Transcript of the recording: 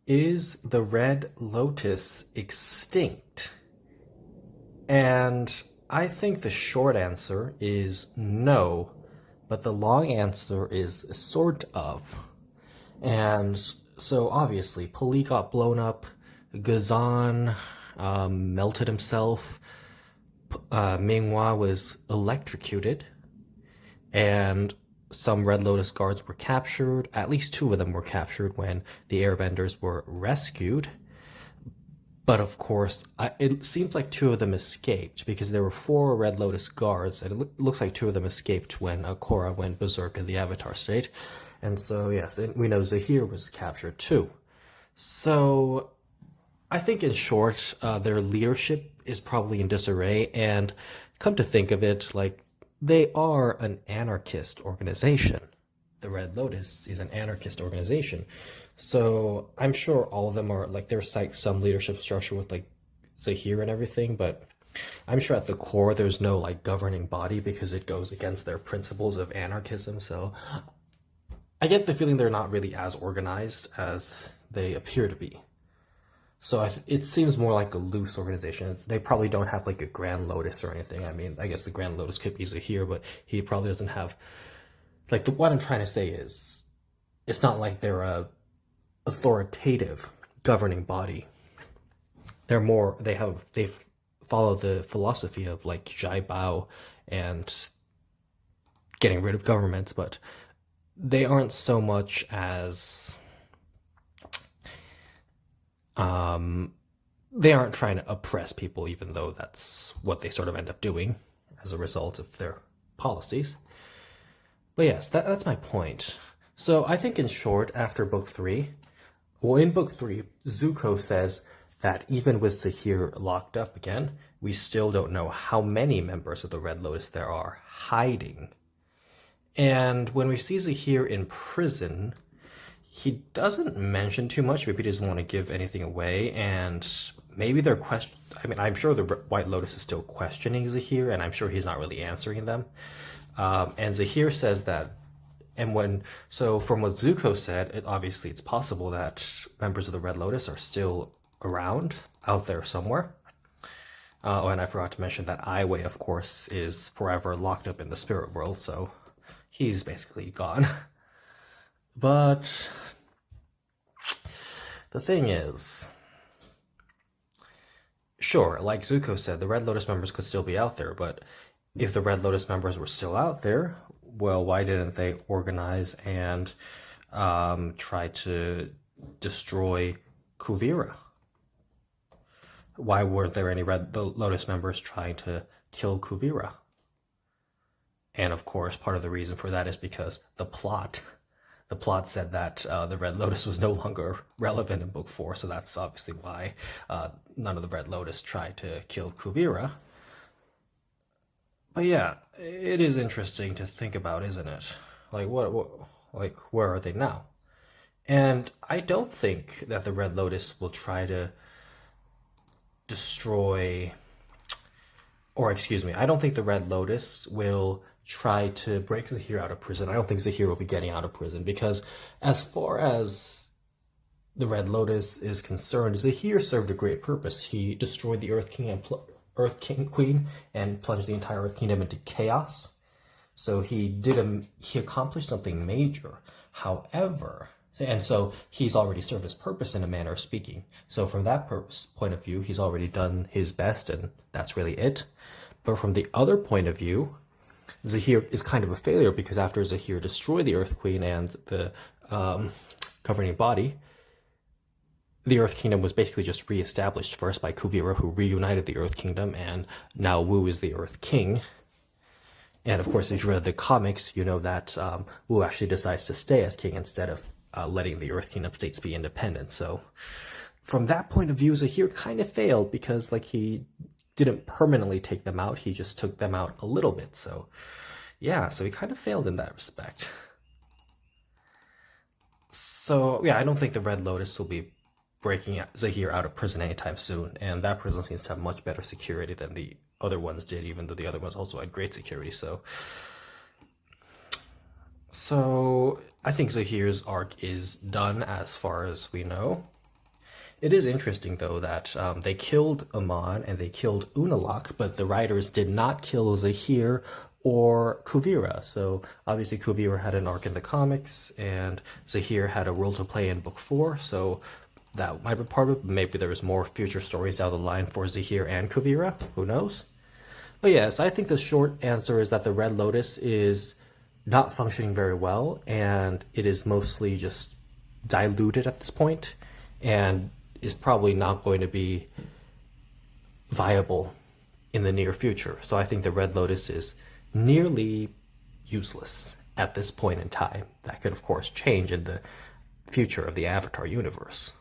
Is the Red Lotus extinct? And I think the short answer is no, but the long answer is sort of. And so obviously, Pali got blown up, Gazan melted himself, Minghua was electrocuted, and some Red Lotus guards were captured. At least two of them were captured when the airbenders were rescued. But of course, it seems like two of them escaped because there were four Red Lotus guards, and it looks like two of them escaped when Korra went berserk in the Avatar state. And so, yes, and we know Zahir was captured too. So, I think in short, their leadership is probably in disarray, and come to think of it, like, they are an anarchist organization. The Red Lotus is an anarchist organization. So I'm sure all of them are like there's like some leadership structure with like Zahir and everything, but I'm sure at the core there's no like governing body because it goes against their principles of anarchism. So I get the feeling they're not really as organized as they appear to be. So it seems more like a loose organization. They probably don't have like a Grand Lotus or anything. I mean, I guess the Grand Lotus could be Zahir, but he probably doesn't have like what I'm trying to say is it's not like they're a authoritative governing body. They follow the philosophy of like Jai Bao and getting rid of governments, but they aren't so much as they aren't trying to oppress people, even though that's what they sort of end up doing as a result of their policies. But yes, that's my point. So I think in short, after book three, well, in book three, Zuko says that even with Zahir locked up again, we still don't know how many members of the Red Lotus there are hiding. And when we see Zahir in prison, he doesn't mention too much. Maybe he doesn't want to give anything away, and maybe they're I mean, I'm sure the White Lotus is still questioning Zahir, and I'm sure he's not really answering them. And Zahir says that, and from what Zuko said, obviously it's possible that members of the Red Lotus are still around out there somewhere. Oh, and I forgot to mention that Ai Wei, of course, is forever locked up in the spirit world, so he's basically gone. But the thing is, sure, like Zuko said, the Red Lotus members could still be out there, but if the Red Lotus members were still out there, well, why didn't they organize and try to destroy Kuvira? Why weren't there any Red Lotus members trying to kill Kuvira? And of course, part of the reason for that is because the plot said that the Red Lotus was no longer relevant in Book 4, so that's obviously why none of the Red Lotus tried to kill Kuvira. But yeah, it is interesting to think about, isn't it? Like, like, where are they now? And I don't think that the Red Lotus will try to destroy, or excuse me, I don't think the Red Lotus will try to break Zahir out of prison. I don't think Zahir will be getting out of prison because as far as the Red Lotus is concerned, Zahir served a great purpose. He destroyed the Earth King and Earth King Queen and plunged the entire Earth Kingdom into chaos. So he accomplished something major. However, and so he's already served his purpose in a manner of speaking. So from that point of view, he's already done his best, and that's really it. But from the other point of view, Zahir is kind of a failure because after Zahir destroyed the Earth Queen and the governing body, the Earth Kingdom was basically just reestablished first by Kuvira, who reunited the Earth Kingdom, and now Wu is the Earth King. And of course, if you read the comics, you know that Wu actually decides to stay as king instead of letting the Earth Kingdom states be independent. So from that point of view, Zahir kind of failed because like he didn't permanently take them out, he just took them out a little bit. So yeah, so he kind of failed in that respect. So yeah, I don't think the Red Lotus will be breaking Zahir out of prison anytime soon, and that prison seems to have much better security than the other ones did, even though the other ones also had great security. So I think Zahir's arc is done as far as we know. It is interesting, though, that they killed Amon and they killed Unalaq, but the writers did not kill Zahir or Kuvira. So obviously Kuvira had an arc in the comics, and Zahir had a role to play in book 4. So that might be part of it. Maybe there's more future stories down the line for Zahir and Kuvira. Who knows? But yes, I think the short answer is that the Red Lotus is not functioning very well, and it is mostly just diluted at this point, and is probably not going to be viable in the near future. So I think the Red Lotus is nearly useless at this point in time. That could, of course, change in the future of the Avatar universe.